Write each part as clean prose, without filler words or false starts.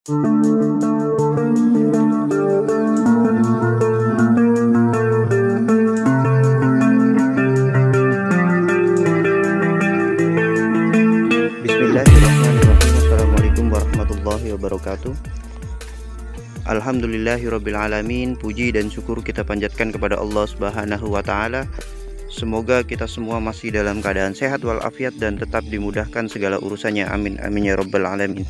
Bismillahirrahmanirrahim. Assalamualaikum warahmatullahi wabarakatuh. Alhamdulillahirrabbilalamin. Puji dan syukur kita panjatkan kepada Allah Subhanahu wa ta'ala. Semoga kita semua masih dalam keadaan sehat walafiat dan tetap dimudahkan segala urusannya. Amin amin ya rabbal alamin.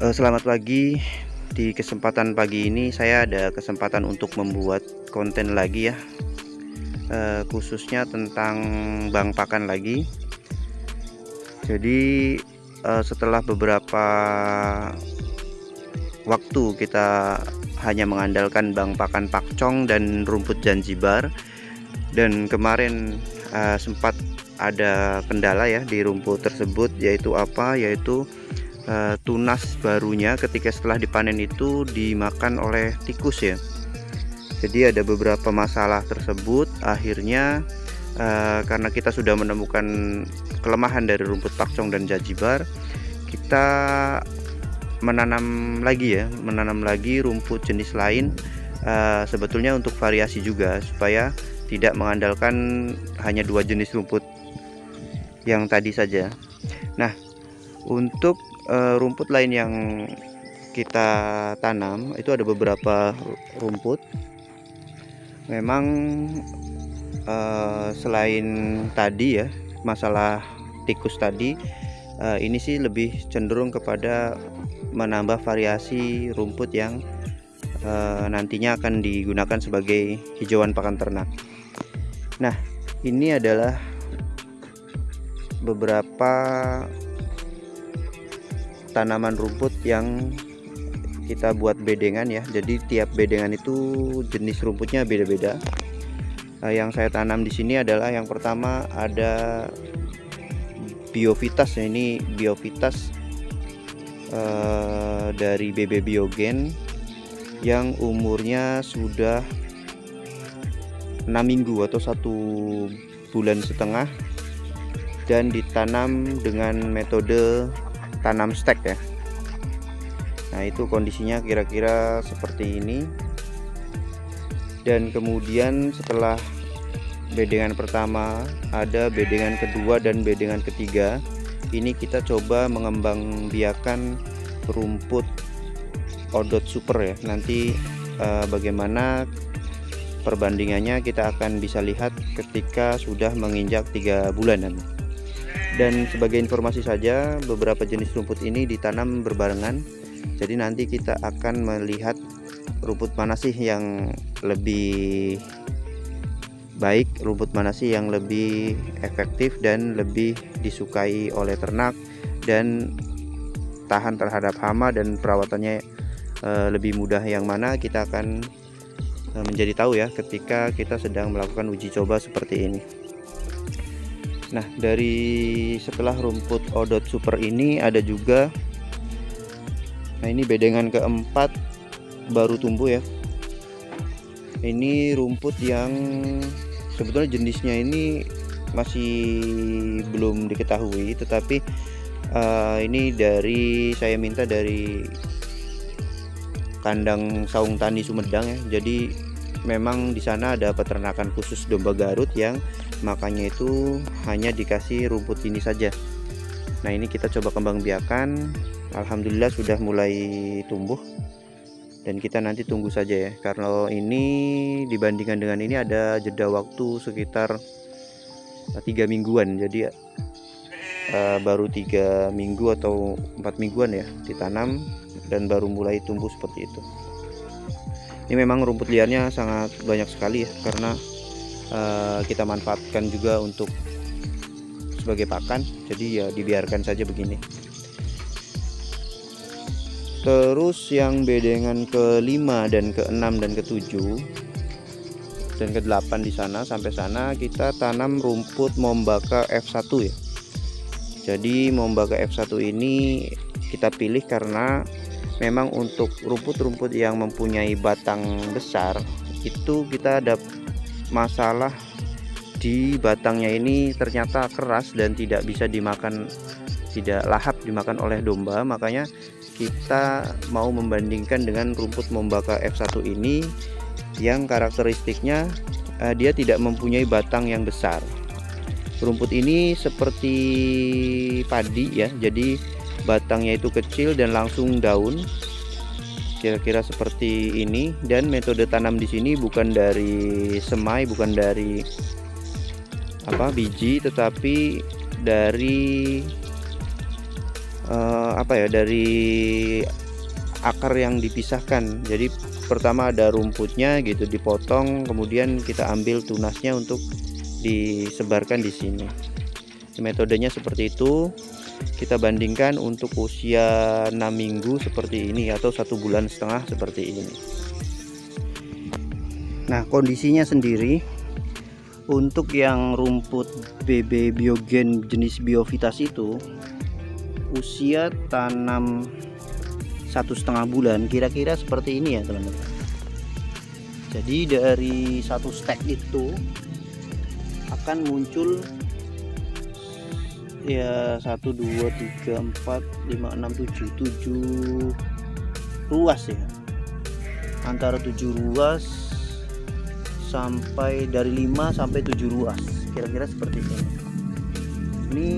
Selamat pagi. Di kesempatan pagi ini saya ada kesempatan untuk membuat konten lagi ya, khususnya tentang bank pakan lagi. Jadi setelah beberapa waktu kita hanya mengandalkan bank pakan pakcong dan rumput Zanzibar, dan kemarin sempat ada kendala ya di rumput tersebut, yaitu tunas barunya ketika setelah dipanen itu dimakan oleh tikus ya. Jadi ada beberapa masalah tersebut. Akhirnya karena kita sudah menemukan kelemahan dari rumput pakcong dan Zanzibar, kita menanam lagi rumput jenis lain, sebetulnya untuk variasi juga, supaya tidak mengandalkan hanya dua jenis rumput yang tadi saja. Nah, untuk rumput lain yang kita tanam itu ada beberapa rumput. Memang selain tadi ya, masalah tikus tadi, ini sih lebih cenderung kepada menambah variasi rumput yang nantinya akan digunakan sebagai hijauan pakan ternak. Nah, ini adalah beberapa tanaman rumput yang kita buat bedengan ya. Jadi tiap bedengan itu jenis rumputnya beda-beda. Yang saya tanam di sini adalah yang pertama ada Biovitas ya. Ini Biovitas dari BB Biogen yang umurnya sudah 6 minggu atau 1,5 bulan, dan ditanam dengan metode tanam stek ya. Nah, itu kondisinya kira-kira seperti ini. Dan kemudian setelah bedengan pertama, ada bedengan kedua dan bedengan ketiga. Ini kita coba mengembangbiakan rumput Odot Super ya. Nanti bagaimana perbandingannya kita akan bisa lihat ketika sudah menginjak 3 bulanan. Dan sebagai informasi saja, beberapa jenis rumput ini ditanam berbarengan. Jadi nanti kita akan melihat rumput mana sih yang lebih baik, rumput mana sih yang lebih efektif dan lebih disukai oleh ternak dan tahan terhadap hama dan perawatannya lebih mudah yang mana. Kita akan menjadi tahu ya ketika kita sedang melakukan uji coba seperti ini. Nah, dari setelah rumput Odot Super ini ada juga, nah ini bedengan keempat baru tumbuh ya. Ini rumput yang sebetulnya jenisnya ini masih belum diketahui, tetapi ini saya minta dari kandang Saung Tani Sumedang ya. Jadi memang di sana ada peternakan khusus domba Garut yang makanya itu hanya dikasih rumput ini saja. Nah, ini kita coba kembang biakan. Alhamdulillah sudah mulai tumbuh, dan kita nanti tunggu saja ya, karena ini dibandingkan dengan ini ada jeda waktu sekitar 3 mingguan. Jadi baru 3 minggu atau 4 mingguan ya ditanam dan baru mulai tumbuh seperti itu. Ini memang rumput liarnya sangat banyak sekali ya, karena kita manfaatkan juga untuk sebagai pakan, jadi ya dibiarkan saja begini. Terus yang bedengan ke-5 dan ke-6 dan ke-7 dan ke-8 di sana, sampai sana kita tanam rumput Mombaka F1 ya. Jadi Mombaka F1 ini kita pilih karena memang untuk rumput-rumput yang mempunyai batang besar itu kita ada masalah di batangnya ini, ternyata keras dan tidak bisa dimakan, tidak lahap dimakan oleh domba. Makanya kita mau membandingkan dengan rumput Mombaka F1 ini yang karakteristiknya dia tidak mempunyai batang yang besar. Rumput ini seperti padi ya, jadi batangnya itu kecil dan langsung daun, kira-kira seperti ini. Dan metode tanam di sini bukan dari semai, bukan dari biji, tetapi dari dari akar yang dipisahkan. Jadi pertama ada rumputnya gitu dipotong, kemudian kita ambil tunasnya untuk disebarkan di sini. Metodenya seperti itu. Kita bandingkan untuk usia 6 minggu seperti ini atau 1,5 bulan seperti ini. Nah, kondisinya sendiri untuk yang rumput BB Biogen jenis Biovitas itu usia tanam 1,5 bulan kira-kira seperti ini ya teman-teman. Jadi dari satu stek itu akan muncul ya 1, 2, 3, 4, 5, 6, 7 ruas ya, antara 7 ruas sampai dari 5 sampai 7 ruas kira-kira seperti ini. Ini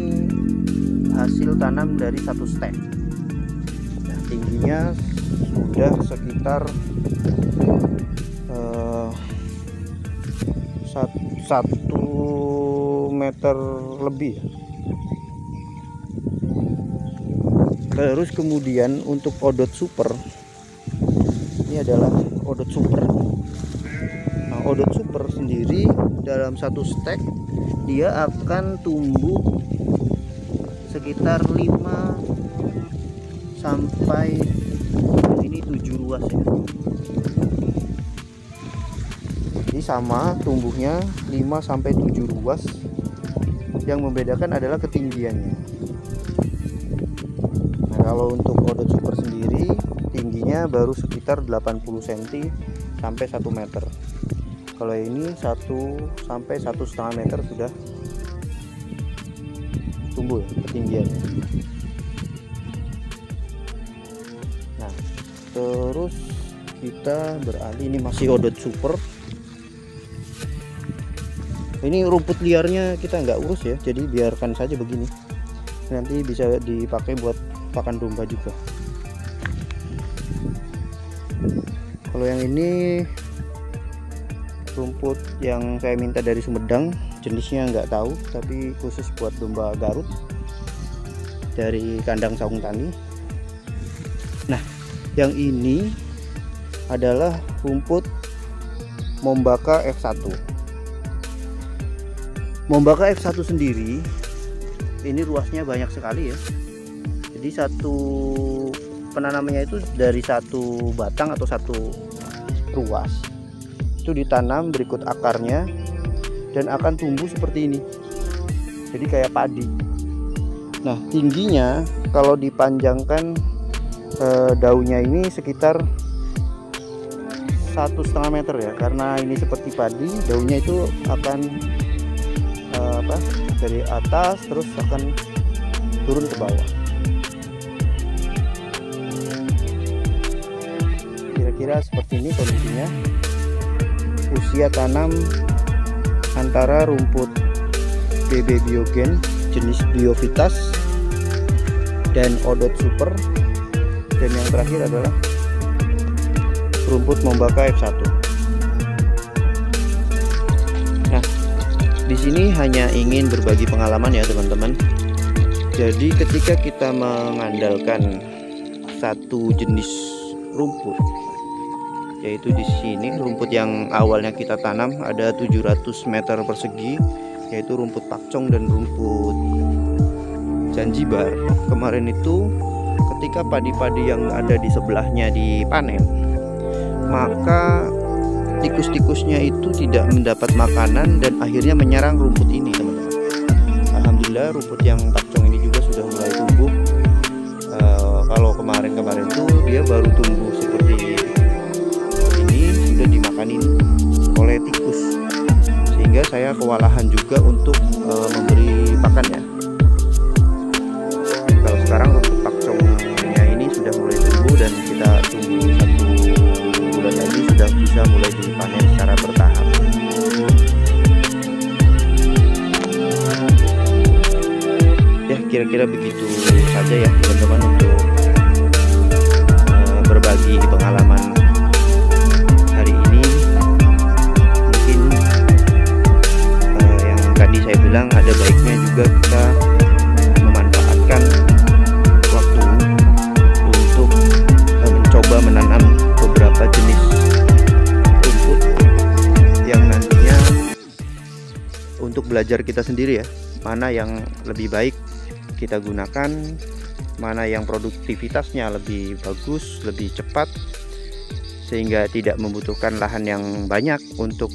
hasil tanam dari satu stek. Nah, tingginya sudah sekitar 1 meter lebih ya. Terus kemudian untuk odot super, ini adalah odot super. Nah, odot super sendiri dalam satu stek dia akan tumbuh sekitar 5 sampai ini 7 ruas ya. Jadi sama tumbuhnya 5 sampai 7 ruas. Yang membedakan adalah ketinggiannya. Nah, kalau untuk odot super sendiri tingginya baru sekitar 80 cm sampai 1 meter. Kalau ini 1 sampai 1,5 meter sudah tumbuh ya, ketinggiannya. Nah, terus kita beralih, ini masih odot super. Ini rumput liarnya kita nggak urus ya, jadi biarkan saja begini. Nanti bisa dipakai buat pakan domba juga. Kalau yang ini rumput yang saya minta dari Sumedang, jenisnya nggak tahu, tapi khusus buat domba Garut dari kandang Saung Tani. Nah, yang ini adalah rumput Mombaka F1. Mombaka F1 sendiri ini ruasnya banyak sekali ya. Jadi satu penanamannya itu dari satu batang atau satu ruas itu ditanam berikut akarnya dan akan tumbuh seperti ini. Jadi kayak padi. Nah, tingginya kalau dipanjangkan daunnya ini sekitar 1,5 meter ya, karena ini seperti padi, daunnya itu akan dari atas terus akan turun ke bawah. Kira-kira seperti ini kondisinya. Usia tanam antara rumput BB Biogen jenis Biovitas dan odot super, dan yang terakhir adalah rumput Mombaka F1. Nah, di sini hanya ingin berbagi pengalaman ya teman-teman. Jadi ketika kita mengandalkan satu jenis rumput, yaitu di sini rumput yang awalnya kita tanam ada 700 meter persegi, yaitu rumput pakcong dan rumput Zanzibar. Kemarin itu ketika padi-padi yang ada di sebelahnya dipanen, maka tikus-tikusnya itu tidak mendapat makanan dan akhirnya menyerang rumput ini teman-teman. Alhamdulillah rumput yang pakcong ini juga sudah mulai tumbuh. Kalau kemarin tuh dia baru tumbuh seperti ini, sudah dimakanin oleh tikus, sehingga saya kewalahan juga untuk memberi pakan ya. Kalau sekarang rumput pakcongnya ini sudah mulai dan kita tunggu 1 bulan lagi sudah bisa mulai dipanen secara bertahap. Ya, kira-kira begitu saja ya teman-teman untuk berbagi pengalaman hari ini. Mungkin yang tadi saya bilang ada baiknya juga kita memanfaatkan waktu untuk mencoba menanam beberapa jenis rumput yang nantinya untuk belajar kita sendiri ya, mana yang lebih baik kita gunakan, mana yang produktivitasnya lebih bagus, lebih cepat, sehingga tidak membutuhkan lahan yang banyak untuk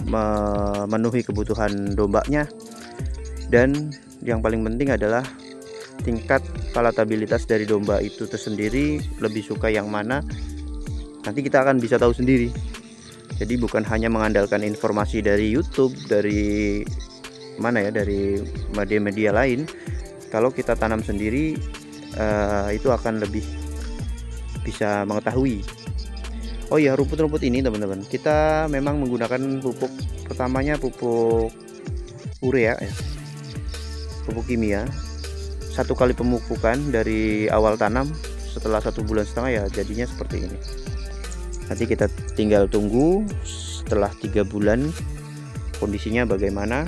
memenuhi kebutuhan dombanya. Dan yang paling penting adalah tingkat palatabilitas dari domba itu tersendiri, lebih suka yang mana, nanti kita akan bisa tahu sendiri. Jadi bukan hanya mengandalkan informasi dari YouTube, dari mana ya, dari media-media lain. Kalau kita tanam sendiri itu akan lebih bisa mengetahui. Oh ya, rumput-rumput ini teman-teman, kita memang menggunakan pupuk pertamanya, pupuk urea ya, pupuk kimia. 1 kali pemupukan dari awal tanam, setelah 1,5 bulan ya jadinya seperti ini. Nanti kita tinggal tunggu setelah 3 bulan kondisinya bagaimana.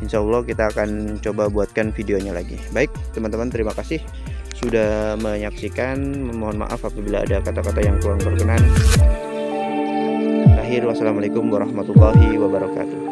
Insya Allah kita akan coba buatkan videonya lagi. Baik teman-teman, terima kasih sudah menyaksikan. Mohon maaf apabila ada kata-kata yang kurang berkenan. Akhir, wassalamualaikum warahmatullahi wabarakatuh.